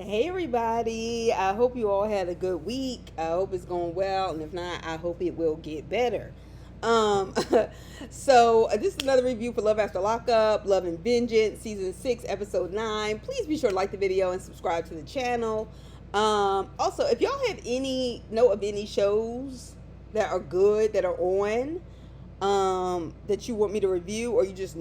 Hey everybody, I hope you all had a good week. I hope it's going well, and if not, I hope it will get better. Um, this is another review for Love After Lockup, Love and Vengeance, Season 6, Episode 9. Please be sure to like the video and subscribe to the channel. Also, if y'all have know of any shows that are good, that are on, that you want me to review, or you just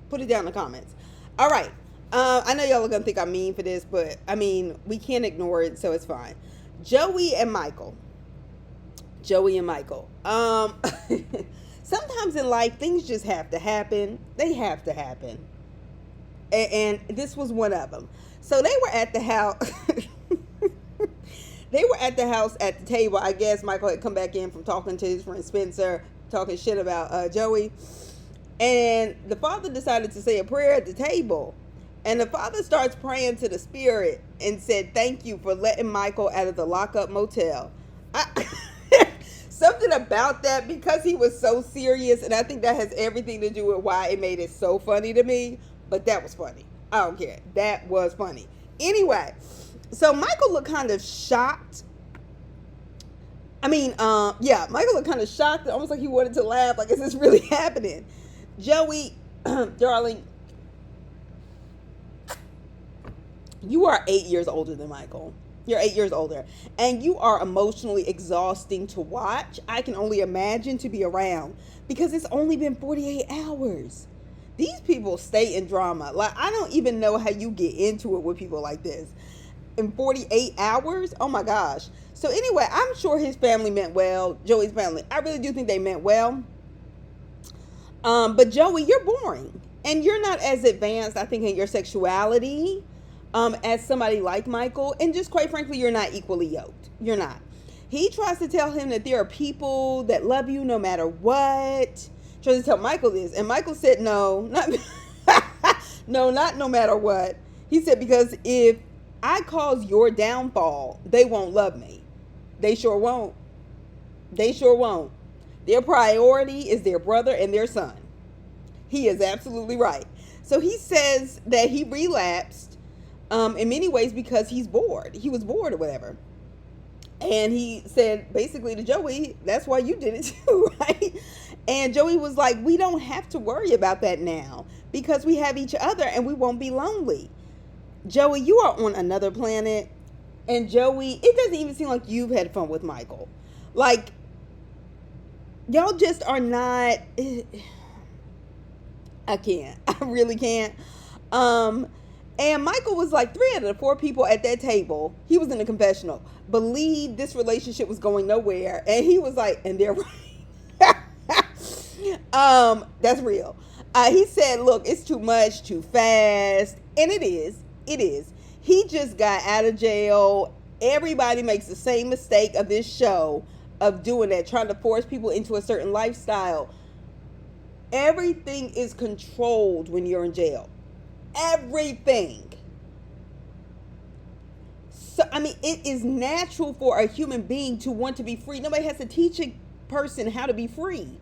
put it down in the comments. All right. I know y'all are gonna think I'm mean for this, but I mean, we can't ignore it, so it's fine. Joey and Michael. Sometimes in life, things just have to happen. They have to happen. And this was one of them. So they were at the house. They were at the house at the table. I guess Michael had come back in from talking to his friend Spencer, talking shit about Joey. And the father decided to say a prayer at the table. And the father starts praying to the spirit and said, "Thank you for letting Michael out of the Lockup motel." Something about that, because he was so serious, and I think that has everything to do with why it made it so funny to me. But that was funny. I don't care. That was funny. Anyway, so Michael looked kind of shocked. Michael looked kind of shocked, almost like he wanted to laugh. Like, is this really happening? Joey, darling, you are 8 years older than Michael. You're 8 years older. And you are emotionally exhausting to watch. I can only imagine to be around. Because it's only been 48 hours. These people stay in drama. Like, I don't even know how you get into it with people like this. In 48 hours? Oh my gosh. So anyway, I'm sure his family meant well. Joey's family. I really do think they meant well. But Joey, you're boring. And you're not as advanced, I think, in your sexuality as somebody like Michael. And just quite frankly, you're not equally yoked. You're not. He tries to tell him that there are people that love you no matter what. Tries to tell Michael this. And Michael said, no, not no matter what. He said, because if I cause your downfall, they won't love me. They sure won't. They sure won't. Their priority is their brother and their son. He is absolutely right. So he says that he relapsed in many ways because he's bored. He was bored or whatever. And he said basically to Joey, that's why you did it too, right? And Joey was like, we don't have to worry about that now because we have each other and we won't be lonely. Joey, you are on another planet. And Joey, it doesn't even seem like you've had fun with Michael. Like, y'all just are not. I can't. I really can't. And Michael was like, 3 out of the 4 people at that table, he was in the confessional, believed this relationship was going nowhere. And he was like, and they're right. That's real. He said, look, it's too much, too fast. And it is. It is. He just got out of jail. Everybody makes the same mistake of this show of doing that, trying to force people into a certain lifestyle. Everything is controlled when you're in jail. Everything. So, I mean, it is natural for a human being to want to be free. Nobody has to teach a person how to be free.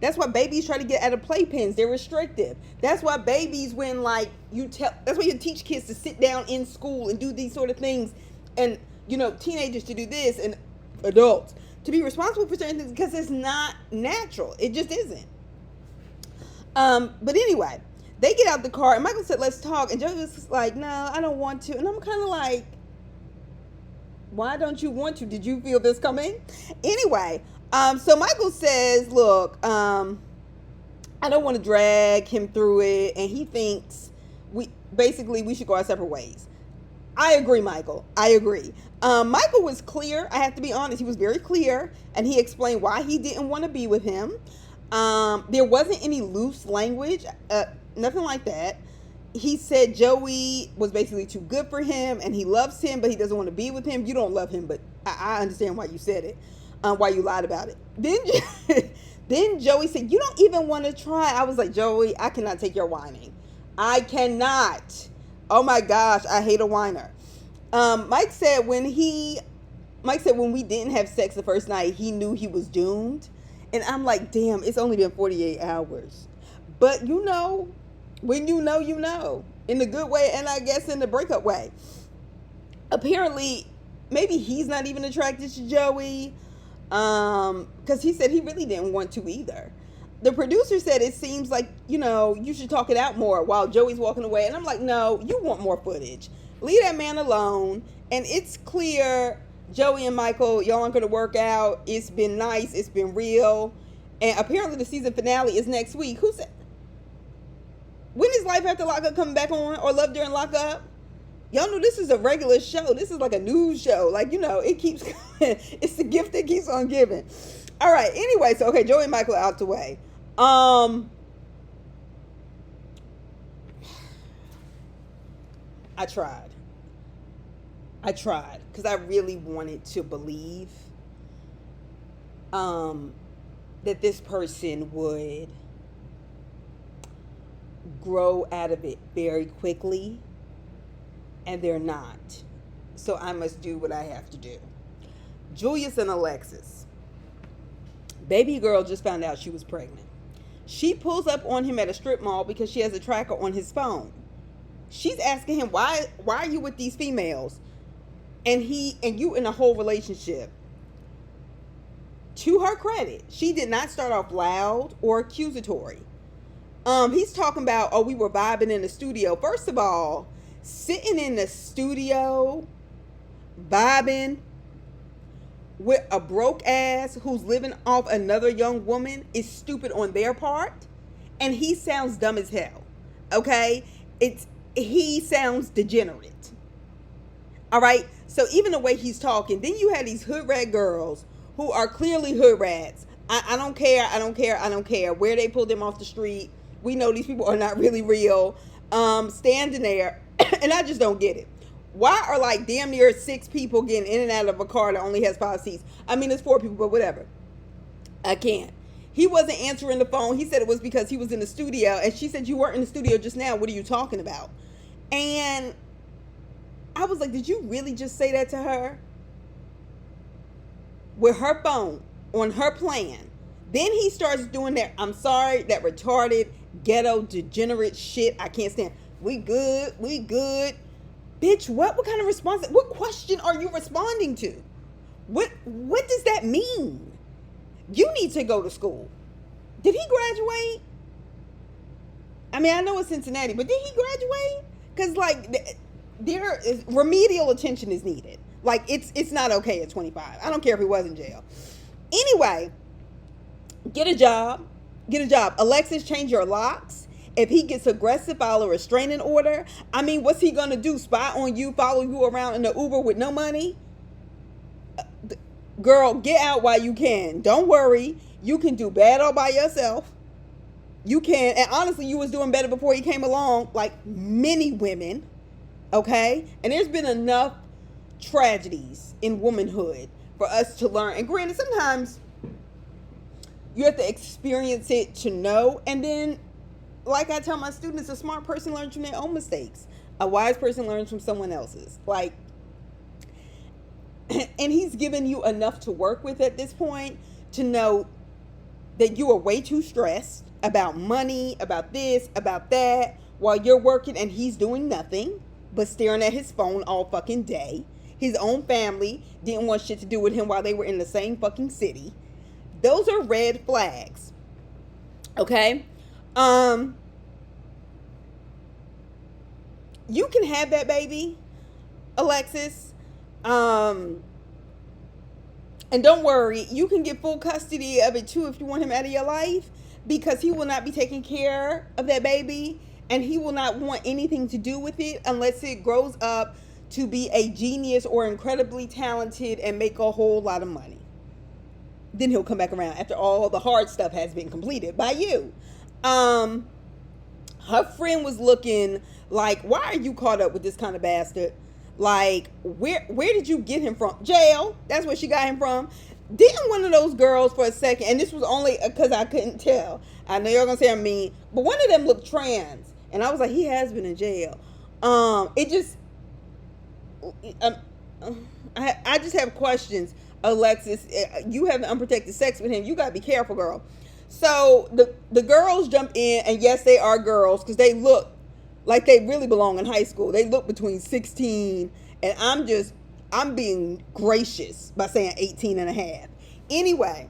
That's why babies try to get out of playpens. They're restrictive. That's why babies, when that's why you teach kids to sit down in school and do these sort of things. And, teenagers to do this and adults to be responsible for certain things because it's not natural. It just isn't. But anyway, they get out the car and Michael said, let's talk. And Joey was like, no, I don't want to. And I'm kind of like, why don't you want to? Did you feel this coming? Anyway, so Michael says, look, I don't want to drag him through it. And he thinks we should go our separate ways. I agree, Michael. I agree. Michael was clear. I have to be honest. He was very clear. And he explained why he didn't want to be with him. There wasn't any loose language. Nothing like that. He said Joey was basically too good for him and he loves him, but he doesn't want to be with him. You don't love him, but I understand why you said it. Why you lied about it. Then Joey said, you don't even want to try. I was like, Joey, I cannot take your whining. I cannot. Oh my gosh, I hate a whiner. Mike said when we didn't have sex the first night, he knew he was doomed. And I'm like, damn, it's only been 48 hours. But when you know, you know. in the good way and I guess in the breakup way. Apparently, maybe he's not even attracted to Joey, because he said he really didn't want to either. The producer said it seems like, you should talk it out more while Joey's walking away. And I'm like, no, you want more footage. Leave that man alone. And it's clear Joey and Michael, y'all aren't going to work out. It's been nice. It's been real. And apparently the season finale is next week. Who said? When is Life After Lockup coming back on? Or Love During Lockup? Y'all know this is a regular show. This is like a news show. Like, it keeps going. It's the gift that keeps on giving. All right. Anyway, so, okay, Joey and Michael are out the way. I tried because I really wanted to believe that this person would grow out of it very quickly, and they're not. So I must do what I have to do. Julius and Alexis. Baby girl just found out she was pregnant. She pulls up on him at a strip mall because she has a tracker on his phone. She's asking him, why are you with these females? And you in a whole relationship. To her credit, she did not start off loud or accusatory. He's talking about, we were vibing in the studio. First of all, sitting in the studio, vibing with a broke ass who's living off another young woman is stupid on their part, and he sounds dumb as hell. Okay, he sounds degenerate. All right, so even the way he's talking, then you had these hood rat girls who are clearly hood rats. I don't care where they pulled them off the street. We know these people are not really real. Standing there, and I just don't get it. Why are like damn near 6 people getting in and out of a car that only has 5 seats? I mean, it's 4 people, but whatever. I can't. He wasn't answering the phone. He said it was because he was in the studio. And she said, you weren't in the studio just now. What are you talking about? And I was like, did you really just say that to her? With her phone on her plan. Then he starts doing that, I'm sorry, that retarded, ghetto, degenerate shit I can't stand. We good. Bitch, what kind of response? What question are you responding to? What does that mean? You need to go to school. Did he graduate? I mean, I know it's Cincinnati, but did he graduate? Because, like, there is remedial attention is needed. Like, it's not okay at 25. I don't care if he was in jail. Anyway, get a job. Alexis, change your locks. If he gets aggressive, file a restraining order. I mean, what's he going to do? Spy on you, follow you around in the Uber with no money? Girl, get out while you can. Don't worry. You can do bad all by yourself. You can. And honestly, you was doing better before he came along, like many women. Okay? And there's been enough tragedies in womanhood for us to learn. And granted, sometimes you have to experience it to know. And then, like I tell my students, a smart person learns from their own mistakes. A wise person learns from someone else's. Like, and he's given you enough to work with at this point to know that you are way too stressed about money, about this, about that, while you're working and he's doing nothing but staring at his phone all fucking day. His own family didn't want shit to do with him while they were in the same fucking city. Those are red flags. Okay? You can have that baby, Alexis. And don't worry, you can get full custody of it too if you want him out of your life, because he will not be taking care of that baby and he will not want anything to do with it unless it grows up to be a genius or incredibly talented and make a whole lot of money. Then he'll come back around after all the hard stuff has been completed by you. Her friend was looking like, why are you caught up with this kind of bastard? Like, where did you get him from? Jail. That's where she got him from. Didn't one of those girls for a second, and this was only because I couldn't tell. I know you're going to say I'm mean, but one of them looked trans. And I was like, he has been in jail. I just have questions. Alexis, you having unprotected sex with him. You got to be careful, girl. So the girls jump in, and yes, they are girls because they look like they really belong in high school. They look between 16 and I'm being gracious by saying 18 and a half. Anyway,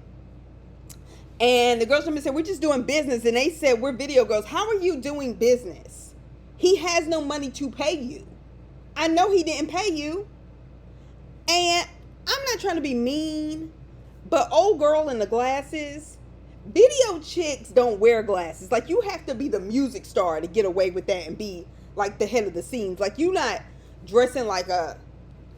and the girls from me said, we're just doing business. And they said, we're video girls. How are you doing business? He has no money to pay you. I know he didn't pay you. And I'm not trying to be mean, but old girl in the glasses, video chicks don't wear glasses. Like, you have to be the music star to get away with that and be like the head of the scenes. Like, you not dressing like a,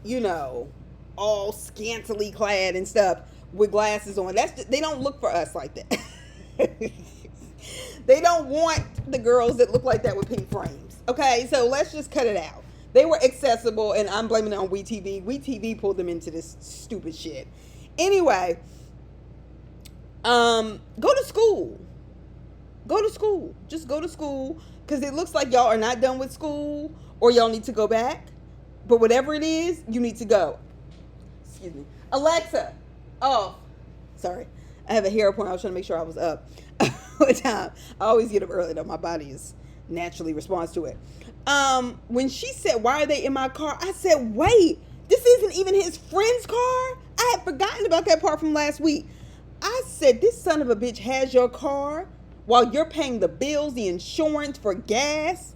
you know, all scantily clad and stuff with glasses on. They don't look for us like that. They don't want the girls that look like that with pink frames. Okay, so let's just cut it out. They were accessible, and I'm blaming it on WeTV. WeTV pulled them into this stupid shit. Anyway, go to school. Go to school. Just go to school, because it looks like y'all are not done with school, or y'all need to go back. But whatever it is, you need to go. Excuse me. Alexa. Oh, sorry. I have a hair appointment. I was trying to make sure I was up all time. I always get up early, though. My body is naturally responds to it. When she said, why are they in my car? I said, wait, this isn't even his friend's car? I had forgotten about that part from last week. I said, this son of a bitch has your car while you're paying the bills, the insurance for gas,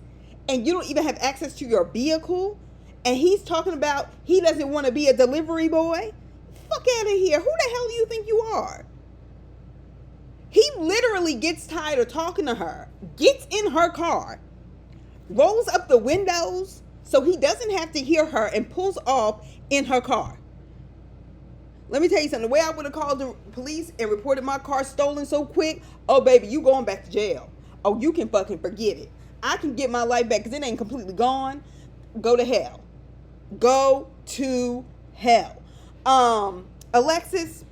and you don't even have access to your vehicle. And he's talking about he doesn't want to be a delivery boy. Fuck out of here. Who the hell do you think you are? He literally gets tired of talking to her, gets in her car, rolls up the windows so he doesn't have to hear her, and pulls off in her car. Let me tell you something. The way I would have called the police and reported my car stolen so quick, oh, baby, you going back to jail. Oh, you can fucking forget it. I can get my life back because it ain't completely gone. Go to hell. Go to hell. Alexis,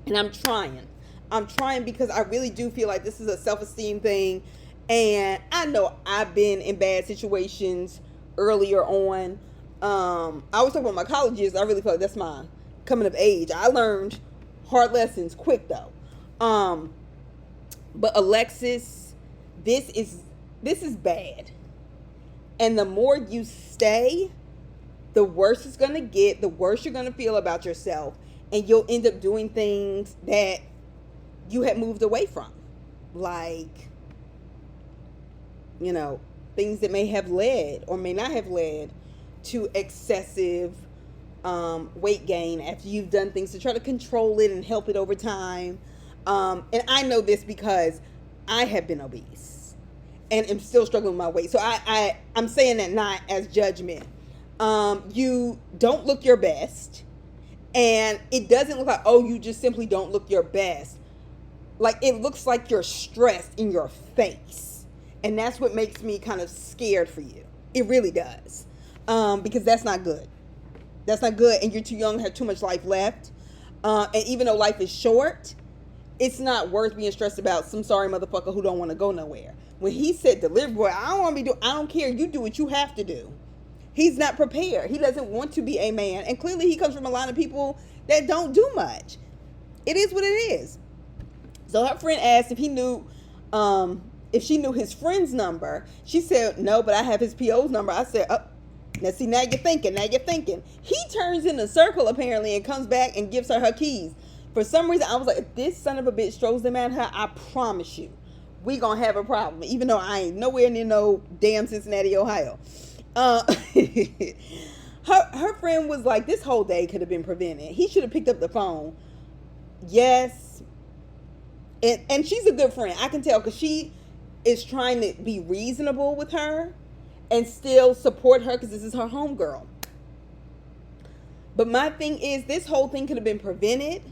and I'm trying because I really do feel like this is a self-esteem thing. And I know I've been in bad situations earlier on. I was talking about my college years. I really feel like that's my coming of age. I learned hard lessons quick though. But Alexis, this is bad. And the more you stay, the worse it's going to get, the worse you're going to feel about yourself. And you'll end up doing things that you had moved away from. Like, you know, things that may have led or may not have led to excessive weight gain after you've done things to try to control it and help it over time. And I know this because I have been obese and am still struggling with my weight. So I'm saying that not as judgment. You don't look your best, and it doesn't look like, oh, you just simply don't look your best. Like, it looks like you're stressed in your face. And that's what makes me kind of scared for you. It really does. Because that's not good. That's not good. And you're too young, have too much life left. And even though life is short, it's not worth being stressed about some sorry motherfucker who don't want to go nowhere. When he said delivery boy, I don't care. You do what you have to do. He's not prepared. He doesn't want to be a man. And clearly he comes from a line of people that don't do much. It is what it is. So her friend asked if he knew, if she knew his friend's number. She said, no, but I have his PO's number. I said, oh, now see, now you're thinking. He turns in a circle apparently and comes back and gives her keys. For some reason, I was like, if this son of a bitch throws them at her, I promise you, we gonna have a problem. Even though I ain't nowhere near no damn Cincinnati, Ohio. Her friend was like, this whole day could have been prevented. He should have picked up the phone. Yes. And she's a good friend. I can tell because she is trying to be reasonable with her and still support her because this is her homegirl. But my thing is, this whole thing could have been prevented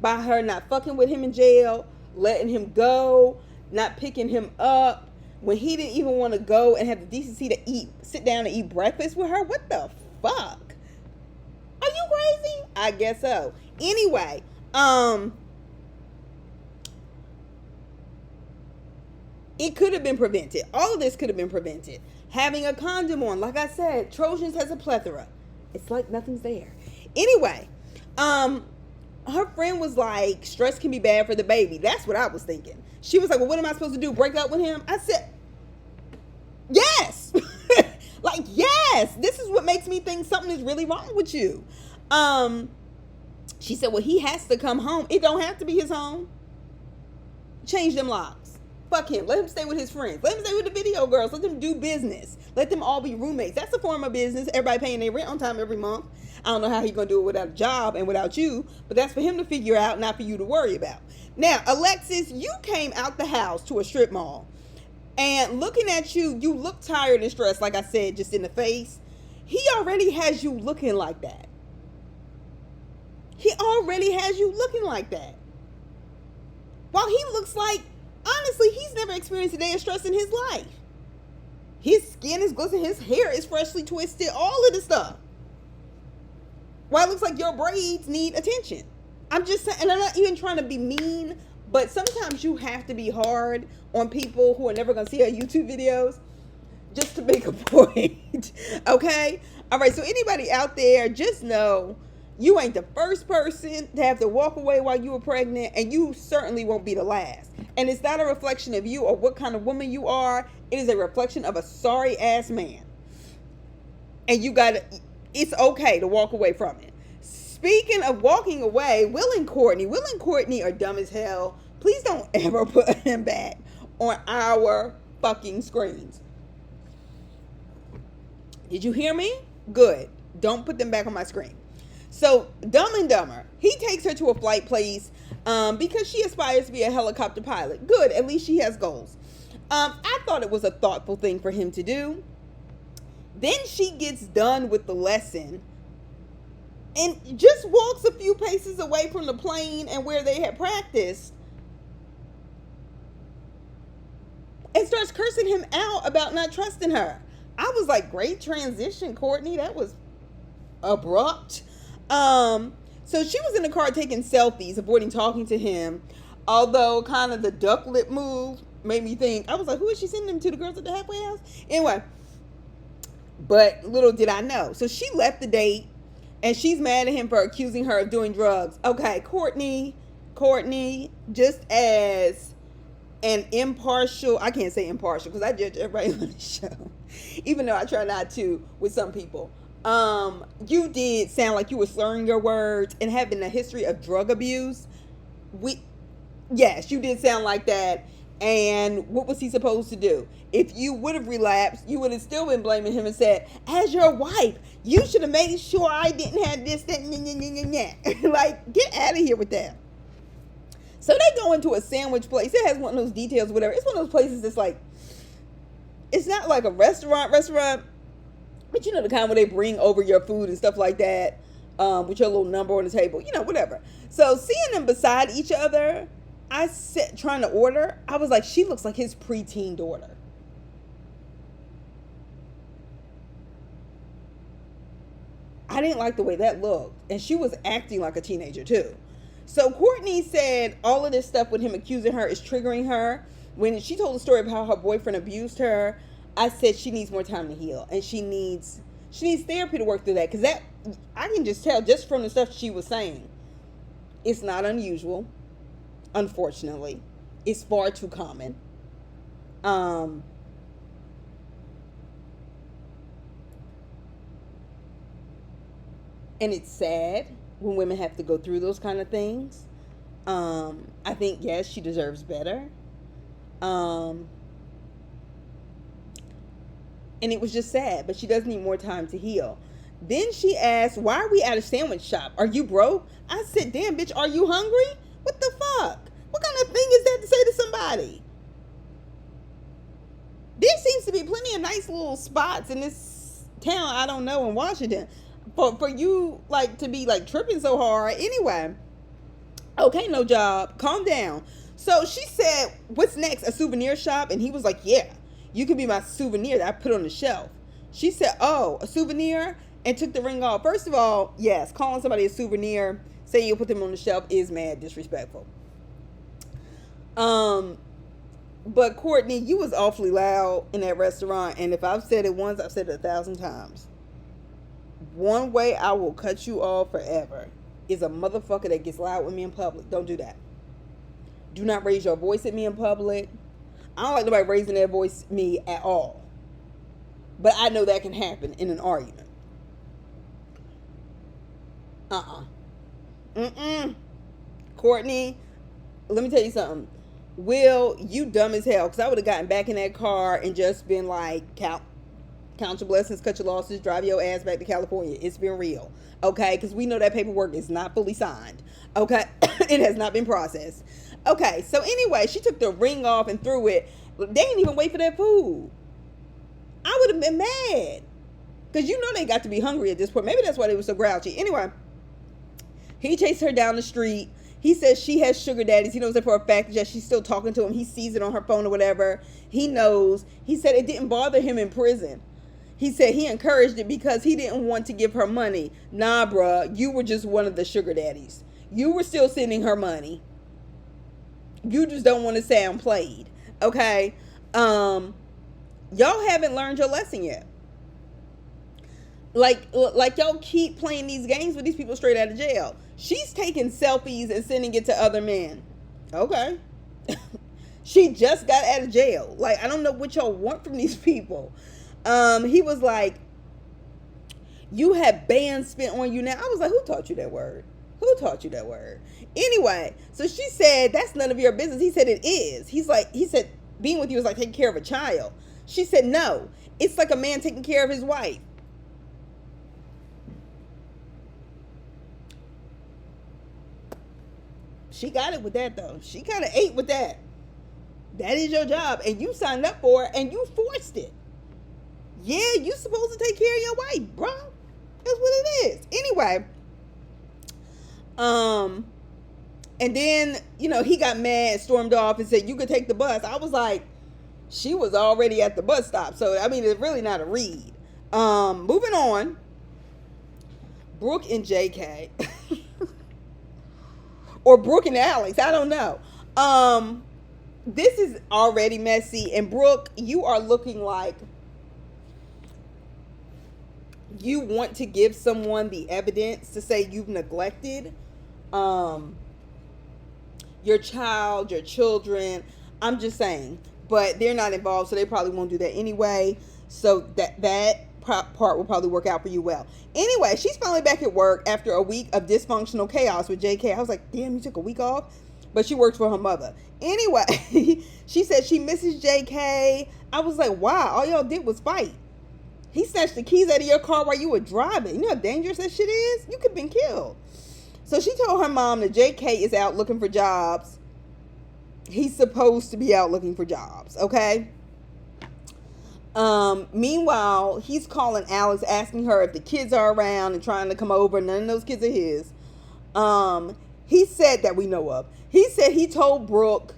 by her not fucking with him in jail, letting him go, not picking him up when he didn't even want to go and have the decency to sit down and eat breakfast with her. What the fuck? Are you crazy? I guess so. Anyway, it could have been prevented. All of this could have been prevented. Having a condom on, like I said, Trojans has a plethora. It's like nothing's there. Anyway, her friend was like, stress can be bad for the baby. That's what I was thinking. She was like, well, what am I supposed to do? Break up with him? I said, yes. Yes, this is what makes me think something is really wrong with you. She said, well, he has to come home. It don't have to be his home. Change them locks. Fuck him. Let him stay with his friends. Let him stay with the video girls. Let them do business. Let them all be roommates. That's a form of business. Everybody paying their rent on time every month. I don't know how he's going to do it without a job and without you, but that's for him to figure out, not for you to worry about. Now, Alexis, you came out the house to a strip mall, and looking at you, you look tired and stressed, like I said, just in the face. He already has you looking like that. He already has you looking like that. While he looks like, honestly, he's never experienced a day of stress in his life. His skin is glistening, his hair is freshly twisted, all of this stuff. While it looks like your braids need attention. I'm just saying, and I'm not even trying to be mean, but sometimes you have to be hard on people who are never going to see our YouTube videos just to make a point. Okay? All right, so anybody out there, just know you ain't the first person to have to walk away while you were pregnant, and you certainly won't be the last. And it's not a reflection of you or what kind of woman you are. It is a reflection of a sorry ass man. And it's okay to walk away from it. Speaking of walking away, Will and Courtney are dumb as hell. Please don't ever put them back on our fucking screens. Did you hear me? Good. Don't put them back on my screen. So, Dumb and Dumber, he takes her to a flight place because she aspires to be a helicopter pilot. Good, at least she has goals. I thought it was a thoughtful thing for him to do. Then she gets done with the lesson and just walks a few paces away from the plane and where they had practiced and starts cursing him out about not trusting her. I was like, great transition, Courtney. That was abrupt. So she was in the car taking selfies, avoiding talking to him. Although kind of the duck lip move made me think, I was like, who is she sending them to? The girls at the halfway house? Anyway, but little did I know. So she left the date and she's mad at him for accusing her of doing drugs. Okay, Courtney, just as an impartial, I can't say impartial because I judge everybody on the show, even though I try not to with some people. You did sound like you were slurring your words and having a history of drug abuse. Yes, you did sound like that. And what was he supposed to do? If you would have relapsed, you would have still been blaming him and said, as your wife, you should have made sure I didn't have this, that, like, get out of here with that. So they go into a sandwich place. It has one of those details, whatever. It's one of those places that's like, it's not like a restaurant, but you know, the kind where they bring over your food and stuff like that, with your little number on the table, whatever. So seeing them beside each other, I sat trying to order. I was like, she looks like his preteen daughter. I didn't like the way that looked. And she was acting like a teenager too. So Courtney said all of this stuff with him accusing her is triggering her. When she told the story of how her boyfriend abused her, I said she needs more time to heal. And she needs therapy to work through that. Because that, I can just tell just from the stuff she was saying, it's not unusual. Unfortunately, it's far too common. And it's sad when women have to go through those kind of things. I think, yes, she deserves better. And it was just sad, but she does need more time to heal. Then she asked, why are we at a sandwich shop? Are you broke? I said, damn, bitch, are you hungry? What the fuck? What kind of thing is that to say to somebody? There seems to be plenty of nice little spots in this town, I don't know, in Washington, for you, like, to be, like, tripping so hard. Anyway, okay, no job. Calm down. So she said, what's next? A souvenir shop? And he was like, yeah, you can be my souvenir that I put on the shelf. She said, oh, a souvenir? And took the ring off. First of all, yes, calling somebody a souvenir, saying you'll put them on the shelf is mad disrespectful. But Courtney, you was awfully loud in that restaurant, and if I've said it once, I've said it 1,000 times. One way I will cut you off forever is a motherfucker that gets loud with me in public. Don't do that. Do not raise your voice at me in public. I don't like nobody raising their voice at me at all. But I know that can happen in an argument. Mm-mm. Courtney, let me tell you something. Will, you dumb as hell. Because I would have gotten back in that car and just been like, count your blessings, cut your losses, drive your ass back to California. It's been real. Okay? Because we know that paperwork is not fully signed. Okay? It has not been processed. Okay. So anyway, she took the ring off and threw it. They didn't even wait for that food. I would have been mad. Because you know they got to be hungry at this point. Maybe that's why they were so grouchy. Anyway, he chased her down the street. He says she has sugar daddies. He knows that for a fact that she's still talking to him. He sees it on her phone or whatever. He knows. He said it didn't bother him in prison. He said he encouraged it because he didn't want to give her money. Nah, bruh, you were just one of the sugar daddies. You were still sending her money. You just don't want to sound played. Okay? Y'all haven't learned your lesson yet. Like y'all keep playing these games with these people straight out of jail. She's taking selfies and sending it to other men. Okay. She just got out of jail. Like, I don't know what y'all want from these people. He was like, you had bands spent on you now. I was like, who taught you that word? Who taught you that word? Anyway, so she said, that's none of your business. He said, it is. He said, being with you is like taking care of a child. She said, no, it's like a man taking care of his wife. She got it with that, though. She kind of ate with that. That is your job, and you signed up for it, and you forced it. Yeah, you supposed to take care of your wife, bro. That's what it is. Anyway, and then, he got mad, stormed off, and said, you could take the bus. I was like, she was already at the bus stop, so, I mean, it's really not a read. Moving on. Brooke and JK. Or Brooke and Alex, I don't know. This is already messy. And Brooke, you are looking like you want to give someone the evidence to say you've neglected your child, your children. I'm just saying. But they're not involved, so they probably won't do that anyway. So that part will probably work out for you well. Anyway, she's finally back at work after a week of dysfunctional chaos with JK. I was like, damn, you took a week off? But she works for her mother. Anyway, she said she misses JK. I was like, wow, all y'all did was fight. He snatched the keys out of your car while you were driving. You know how dangerous that shit is? You could have been killed. So she told her mom that JK is out looking for jobs. He's supposed to be out looking for jobs, okay? Meanwhile, he's calling Alex, asking her if the kids are around and trying to come over. None of those kids are his. He said that we know of. He said he told Brooke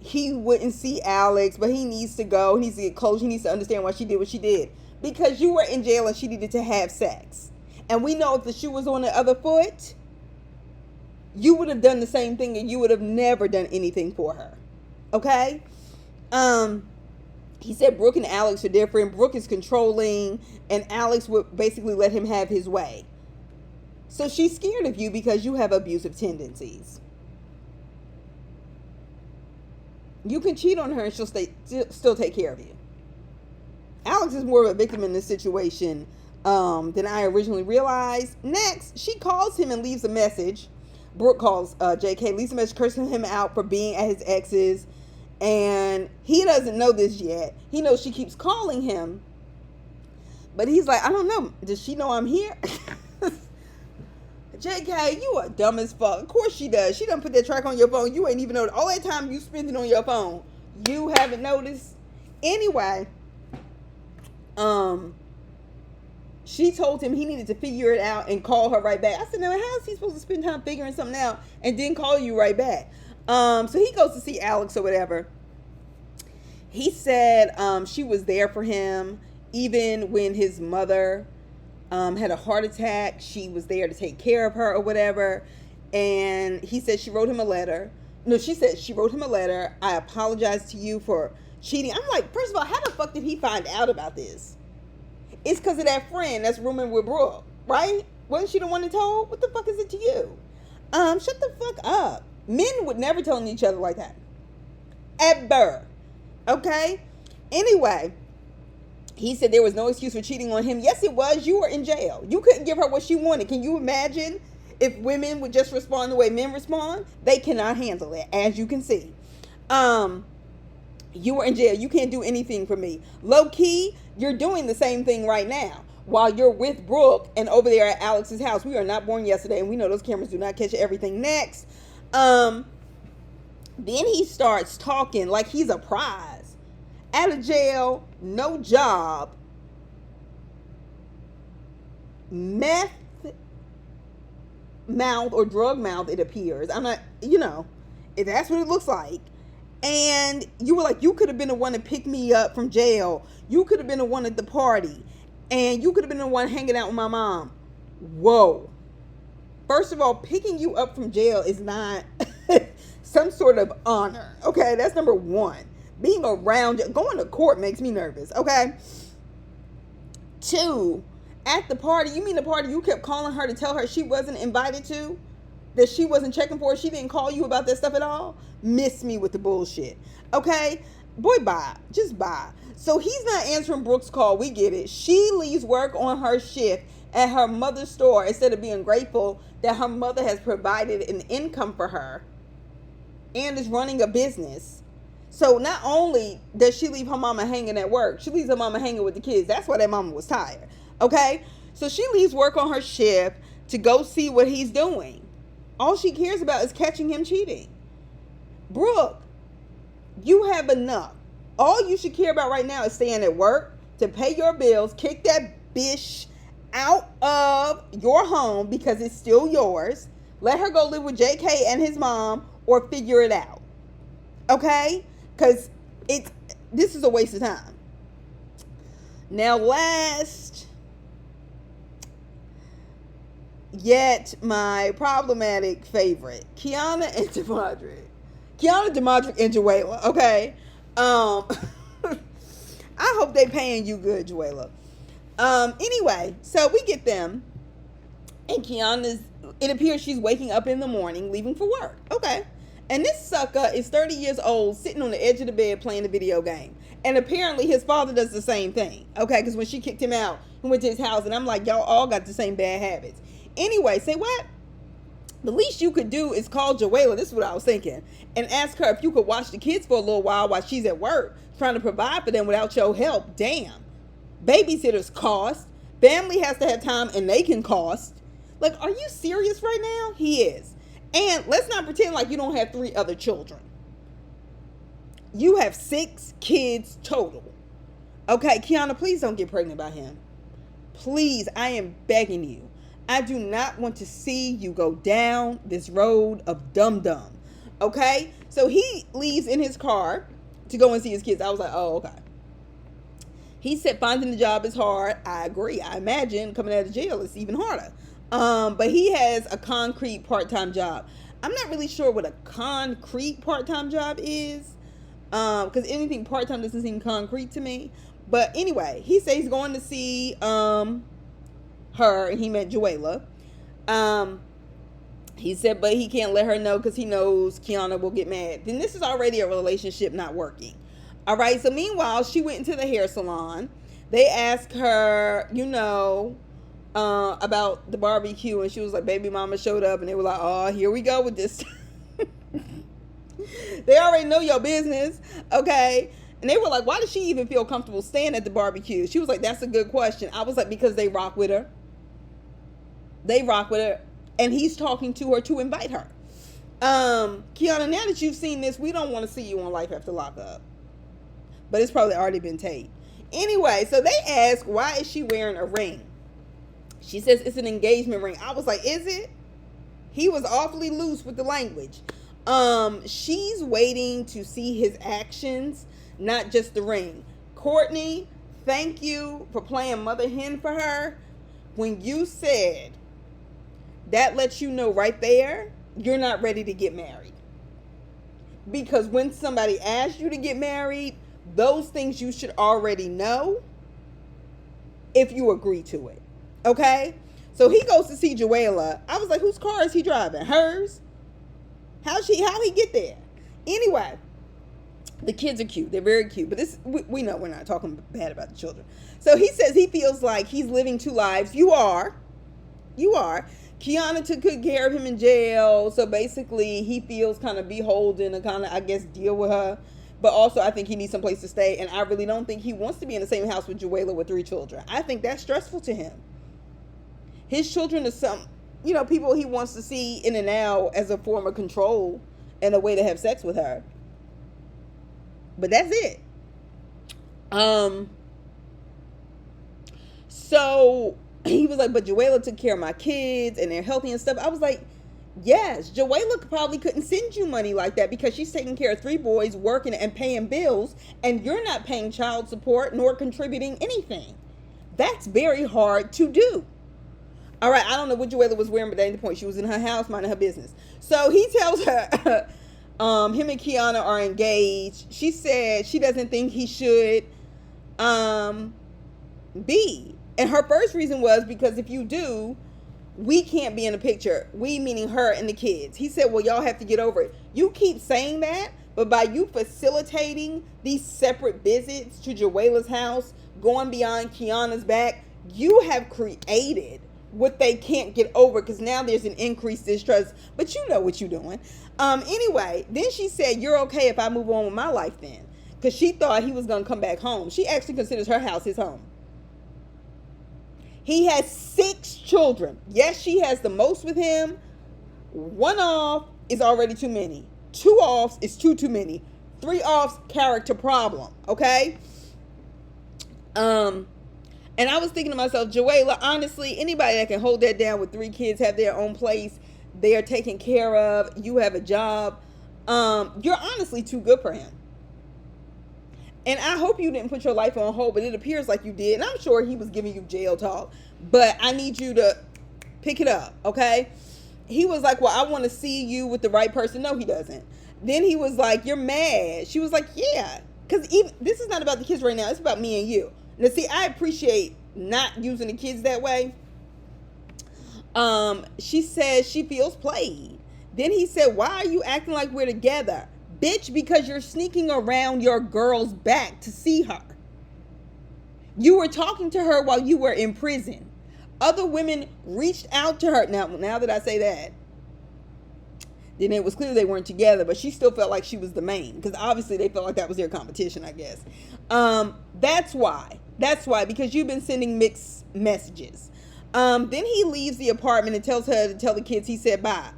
he wouldn't see Alex, but he needs to go. He needs to get close. He needs to understand why she did what she did. Because you were in jail and she needed to have sex. And we know if the shoe was on the other foot, you would have done the same thing and you would have never done anything for her. Okay? He said Brooke and Alex are different. Brooke is controlling, and Alex would basically let him have his way. So she's scared of you because you have abusive tendencies. You can cheat on her and she'll still take care of you. Alex is more of a victim in this situation than I originally realized. Next, she calls him and leaves a message. Brooke calls JK, leaves a message cursing him out for being at his ex's. And he doesn't know this yet. He knows she keeps calling him. But he's like, I don't know. Does she know I'm here? JK, you are dumb as fuck. Of course she does. She done put that track on your phone. You ain't even know. All that time you spent it on your phone. You haven't noticed. Anyway, she told him he needed to figure it out and call her right back. I said, now how is he supposed to spend time figuring something out and then call you right back? So he goes to see Alex or whatever. He said she was there for him even when his mother had a heart attack. She was there to take care of her or whatever. And he said she wrote him a letter. No, she said she wrote him a letter. I apologize to you for cheating. I'm like, first of all, how the fuck did he find out about this? It's because of that friend that's rooming with Brooke, right? Wasn't she the one that told? What the fuck is it to you? Shut the fuck up. Men would never tell each other like that. Ever. Okay? Anyway, He said there was no excuse for cheating on him. Yes, it was. You were in jail. You couldn't give her what she wanted. Can you imagine if women would just respond the way men respond? They cannot handle it, as you can see. You were in jail. You can't do anything for me. Low key, you're doing the same thing right now while you're with Brooke and over there at Alex's house. We are not born yesterday, and we know those cameras do not catch everything. Next. Then he starts talking like he's a prize. Out of jail, no job, meth mouth or drug mouth, it appears. I'm not, if that's what it looks like. And you were like, you could have been the one to pick me up from jail. You could have been the one at the party. And you could have been the one hanging out with my mom. Whoa. First of all, picking you up from jail is not some sort of honor. Okay, that's number one. Being around, going to court makes me nervous. Okay. 2, at the party, you mean the party you kept calling her to tell her she wasn't invited to? That she wasn't checking for? She didn't call you about that stuff at all? Miss me with the bullshit. Okay? Boy, bye. Just bye. So he's not answering Brooke's call. We get it. She leaves work on her shift at her mother's store instead of being grateful that her mother has provided an income for her and is running a business. So not only does she leave her mama hanging at work, she leaves her mama hanging with the kids. That's why that mama was tired. Okay? So she leaves work on her shift to go see what he's doing. All she cares about is catching him cheating. Brooke, you have enough. All you should care about right now is staying at work to pay your bills, kick that bitch out of your home because it's still yours. Let her go live with JK and his mom or figure it out. Okay? Because this is a waste of time. Now last, yet my problematic favorite, Kiana and Deodric. Kiana, Deodric, and Juela. Okay? I hope they paying you good, Juela. Anyway, so we get them. And it appears she's waking up in the morning, leaving for work. Okay. And this sucker is 30 years old, sitting on the edge of the bed playing a video game. And apparently his father does the same thing. Okay, because when she kicked him out, he went to his house. And I'm like, y'all all got the same bad habits. Anyway, say what? The least you could do is call Joella, this is what I was thinking, and ask her if you could watch the kids for a little while she's at work, trying to provide for them without your help. Damn. Babysitters cost. Family has to have time, and they can cost. Like, are you serious right now? He is. And let's not pretend like you don't have 3 other children. You have 6 kids total. Okay, Kiana, please don't get pregnant by him. Please, I am begging you. I do not want to see you go down this road of dum-dum. Okay? So he leaves in his car to go and see his kids. I was like, oh, okay. He said finding a job is hard. I agree. I imagine coming out of jail is even harder. But he has a concrete part-time job. I'm not really sure what a concrete part-time job is. Because anything part-time doesn't seem concrete to me. But anyway, he says he's going to see her, and he met Joella. He said, but he can't let her know because he knows Kiana will get mad. Then this is already a relationship not working. All right. So meanwhile, she went into the hair salon. They asked her, about the barbecue, and she was like, baby mama showed up, and they were like, oh, here we go with this. They already know your business. Okay. And they were like, why does she even feel comfortable staying at the barbecue? She was like, that's a good question. I was like, because they rock with her. They rock with her. And he's talking to her to invite her. Kiana, now that you've seen this, we don't want to see you on Life After Lockup. But it's probably already been taped. Anyway, so they ask, why is she wearing a ring? She says it's an engagement ring. I was like, is it? He was awfully loose with the language. She's waiting to see his actions, not just the ring. Courtney, thank you for playing mother hen for her. When you said that lets you know right there, you're not ready to get married. Because when somebody asks you to get married, those things you should already know if you agree to it. Okay? So he goes to see Joella. I was like, whose car is he driving? Hers? How he get there? Anyway, The kids are cute. They're very cute. But this, we know we're not talking bad about the children. So he says he feels like he's living two lives. You are. Kiana took good care of him in jail. So basically, he feels kind of beholden and kind of, I guess, deal with her. But also, I think he needs some place to stay. And I really don't think he wants to be in the same house with Juela with 3 children. I think that's stressful to him. His children are some, people he wants to see in and out as a form of control and a way to have sex with her. But that's it. So he was like, but Juela took care of my kids and they're healthy and stuff. I was like, yes, Juela probably couldn't send you money like that because she's taking care of 3 boys, working and paying bills, and you're not paying child support nor contributing anything. That's very hard to do. All right, I don't know what Juela was wearing, but that ain't the point. She was in her house minding her business. So he tells her him and Kiana are engaged. She said she doesn't think he should be. And her first reason was because if you do, we can't be in the picture. We meaning her and the kids. He said, well, y'all have to get over it. You keep saying that, but by you facilitating these separate visits to Juela's house, going beyond Kiana's back, you have created what they can't get over because now there's an increased distrust. But you know what you're doing. Anyway, then she said, you're okay if I move on with my life then. Because she thought he was going to come back home. She actually considers her house his home. He has 6 children. Yes, she has the most with him. 1 off is already too many. 2 offs is too many. 3 offs, character problem. Okay? And I was thinking to myself, Juela, honestly, anybody that can hold that down with 3 kids, have their own place, they are taken care of, you have a job, you're honestly too good for him. And I hope you didn't put your life on hold, but it appears like you did. And I'm sure he was giving you jail talk. But I need you to pick it up, okay? He was like, well, I want to see you with the right person. No, he doesn't. Then he was like, you're mad. She was like, yeah. Because this is not about the kids right now. It's about me and you. Now, see, I appreciate not using the kids that way. She says she feels played. Then he said, why are you acting like we're together? Bitch, because you're sneaking around your girl's back to see her. You were talking to her while you were in prison. Other women reached out to her. Now that I say that, then it was clear they weren't together, but she still felt like she was the main, because obviously they felt like that was their competition, I guess. That's why, because you've been sending mixed messages. Then he leaves the apartment and tells her to tell the kids he said bye.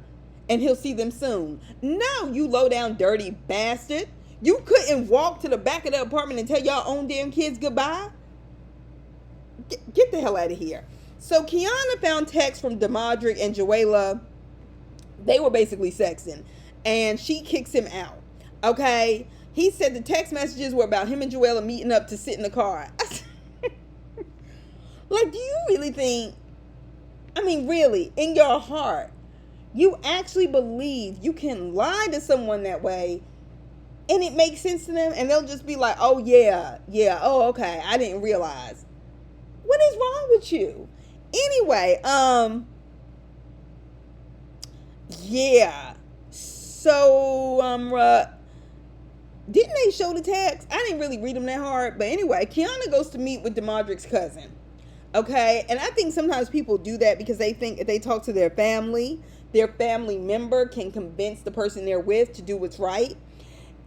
And he'll see them soon. No, you low down dirty bastard. You couldn't walk to the back of the apartment and tell y'all own damn kids goodbye? Get the hell out of here. So Kiana found texts from Deodric and Juela. They were basically sexting. And she kicks him out. Okay? He said the text messages were about him and Juela meeting up to sit in the car. Like, do you really think, really, in your heart, you actually believe you can lie to someone that way and it makes sense to them, and they'll just be like, oh yeah, oh okay, I didn't realize. What is wrong with you? Anyway, yeah. So, didn't they show the text? I didn't really read them that hard, but anyway, Kiana goes to meet with Deodric's cousin. Okay, and I think sometimes people do that because they think if they talk to their family member can convince the person they're with to do what's right.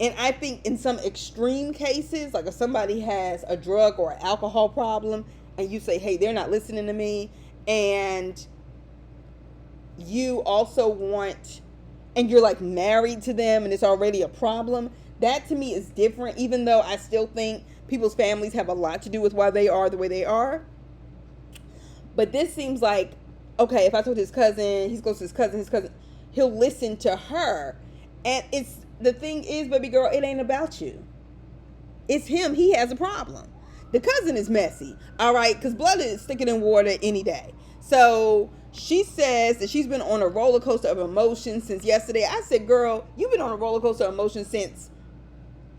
And I think in some extreme cases, like if somebody has a drug or alcohol problem and you say, hey, they're not listening to me, and you also want, and you're like married to them and it's already a problem, that to me is different, even though I still think people's families have a lot to do with why they are the way they are. But this seems like, okay, if I told his cousin, he's close to his cousin, he'll listen to her. And the thing is, baby girl, it ain't about you. It's him. He has a problem. The cousin is messy, all right? Because blood is thicker than water any day. So she says that she's been on a roller coaster of emotions since yesterday. I said, girl, you've been on a roller coaster of emotions since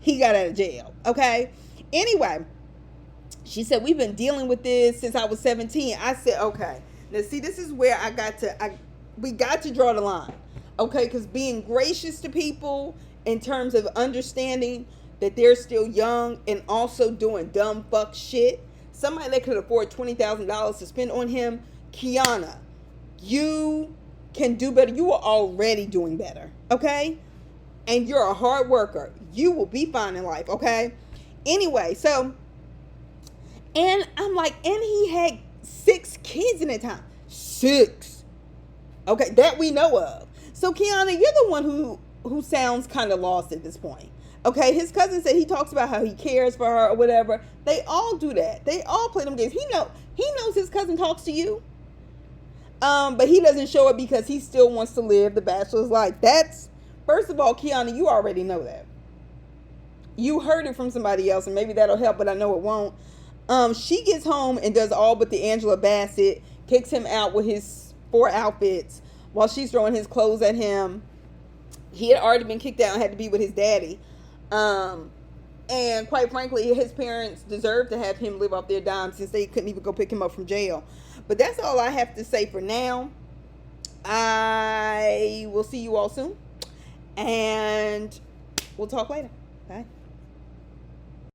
he got out of jail, okay? Anyway, she said, we've been dealing with this since I was 17. I said, okay. Now, see, this is where we got to draw the line, okay? Because being gracious to people in terms of understanding that they're still young and also doing dumb fuck shit. Somebody that could afford $20,000 to spend on him, Kiana, you can do better. You are already doing better, okay? And you're a hard worker. You will be fine in life, okay? Anyway, so, and I'm like, and he had 6 kids in that time. 6. Okay, that we know of. So, Kiana, you're the one who sounds kind of lost at this point. Okay, his cousin said he talks about how he cares for her or whatever. They all do that. They all play them games. He knows his cousin talks to you. But he doesn't show it because he still wants to live the bachelor's life. That's, first of all, Kiana, you already know that. You heard it from somebody else, and maybe that'll help, but I know it won't. She gets home and does all but the Angela Bassett, kicks him out with his 4 outfits while she's throwing his clothes at him. He had already been kicked out and had to be with his daddy. And quite frankly, his parents deserve to have him live off their dime since they couldn't even go pick him up from jail. But that's all I have to say for now. I will see you all soon. And we'll talk later. Bye.